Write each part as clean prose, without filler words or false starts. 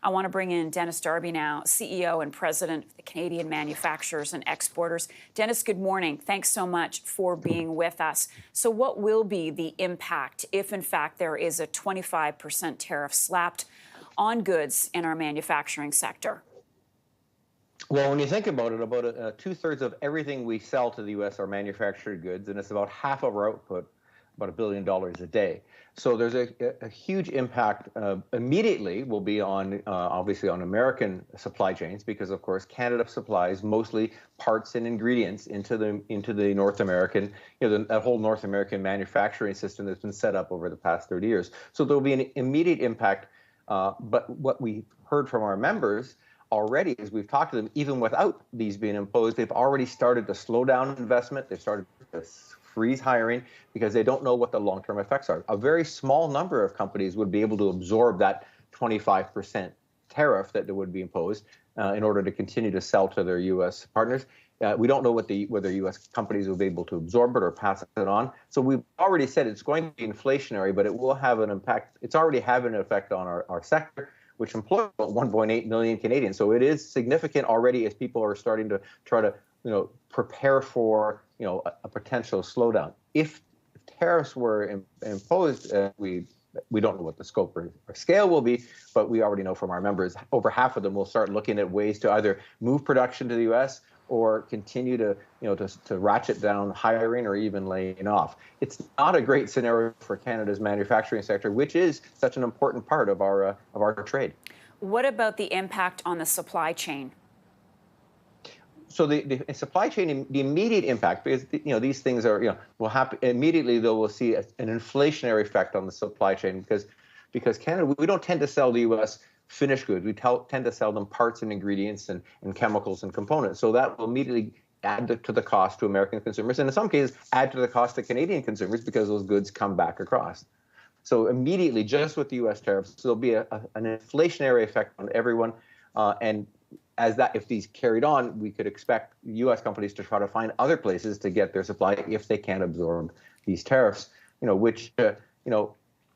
I want to bring in Dennis Darby now, CEO and President of the Canadian Manufacturers and Exporters. Dennis, good morning. Thanks so much for being with us. So what will be the impact if, in fact, there is a 25% tariff slapped on goods in our manufacturing sector? Well, when you think about it, about two-thirds of everything we sell to the U.S. are manufactured goods, and it's about half of our output, about $1 billion a day. So there's a huge impact immediately will be on, obviously, on American supply chains, because, of course, Canada supplies mostly parts and ingredients into the North American, that whole North American manufacturing system that's been set up over the past 30 years. So there'll be an immediate impact. But what we heard from our members already, as we've talked to them, even without these being imposed, they've already started to slow down investment. They've started to freeze hiring because they don't know what the long-term effects are. A very small number of companies would be able to absorb that 25% tariff that would be imposed in order to continue to sell to their U.S. partners. We don't know whether U.S. companies will be able to absorb it or pass it on. So we've already said it's going to be inflationary, but it will have an impact. It's already having an effect on our sector, which employs about 1.8 million Canadians. So it is significant already as people are starting to try to, prepare for, a potential slowdown. If tariffs were imposed, we don't know what the scope or scale will be, but we already know from our members, over half of them will start looking at ways to either move production to the U.S. or continue to, to ratchet down hiring or even laying off. It's not a great scenario for Canada's manufacturing sector, which is such an important part of our trade. What about the impact on the supply chain? So the supply chain, the immediate impact, because these things are will happen immediately. Though we'll see an inflationary effect on the supply chain because Canada, we don't tend to sell the U.S. finished goods. We tend to sell them parts and ingredients and chemicals and components. So that will immediately add to the cost to American consumers, and in some cases add to the cost to Canadian consumers because those goods come back across. So immediately, just with the U.S. tariffs, there'll be an inflationary effect on everyone, and if these carried on, we could expect U.S. companies to try to find other places to get their supply if they can't absorb these tariffs, which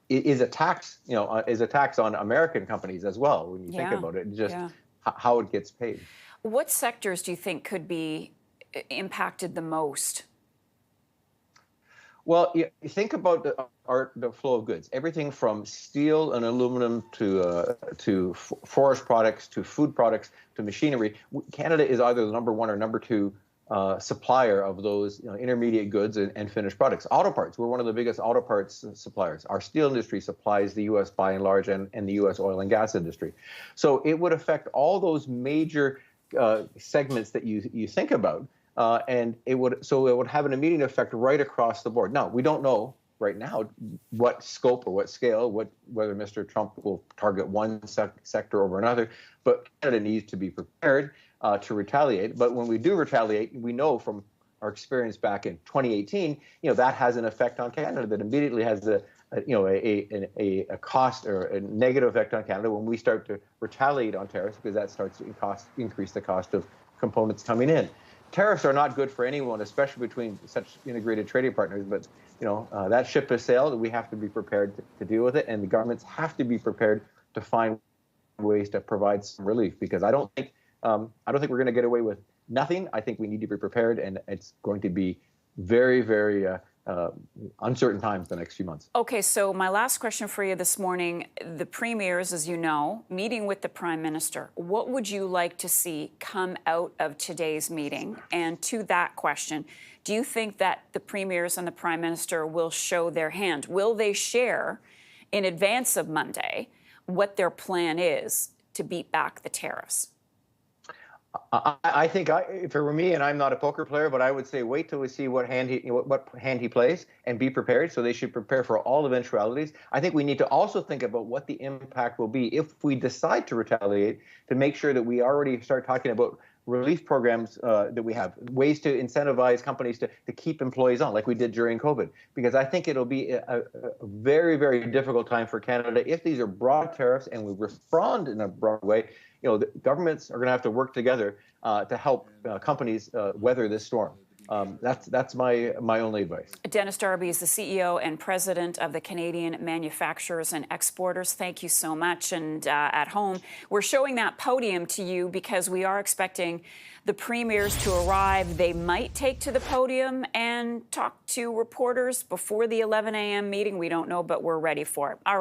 is a tax, is a tax on American companies as well. When you think about it, just how it gets paid. What sectors do you think could be impacted the most? Well, you think about the flow of goods, everything from steel and aluminum to forest products to food products to machinery. Canada is either the number one or number two supplier of those intermediate goods and finished products. Auto parts, we're one of the biggest auto parts suppliers. Our steel industry supplies the U.S. by and large, and the U.S. oil and gas industry. So it would affect all those major segments that you think about. And it would have an immediate effect right across the board. Now, we don't know right now what scope or what scale, whether Mr. Trump will target one sector over another, but Canada needs to be prepared to retaliate. But when we do retaliate, we know from our experience back in 2018, that has an effect on Canada that immediately has a cost or a negative effect on Canada when we start to retaliate on tariffs, because that starts to increase the cost of components coming in. Tariffs are not good for anyone, especially between such integrated trading partners. But that ship has sailed. We have to be prepared to deal with it, and the governments have to be prepared to find ways to provide some relief. Because I don't think we're going to get away with nothing. I think we need to be prepared, and it's going to be very, very uncertain times the next few months. Okay, so my last question for you this morning, the premiers, as you know, meeting with the Prime Minister. What would you like to see come out of today's meeting? And to that question, do you think that the premiers and the Prime Minister will show their hand? Will they share in advance of Monday what their plan is to beat back the tariffs? I think if it were me, and I'm not a poker player, but I would say wait till we see what hand he plays and be prepared. So they should prepare for all eventualities. I think we need to also think about what the impact will be if we decide to retaliate, to make sure that we already start talking about relief programs that we have, ways to incentivize companies to keep employees on, like we did during COVID. Because I think it'll be a very, very difficult time for Canada if these are broad tariffs and we respond in a broad way. The governments are going to have to work together to help companies weather this storm. That's my only advice. Dennis Darby is the CEO and president of the Canadian Manufacturers and Exporters. Thank you so much. And at home, we're showing that podium to you because we are expecting the premiers to arrive. They might take to the podium and talk to reporters before the 11 a.m. meeting. We don't know, but we're ready for it. All right.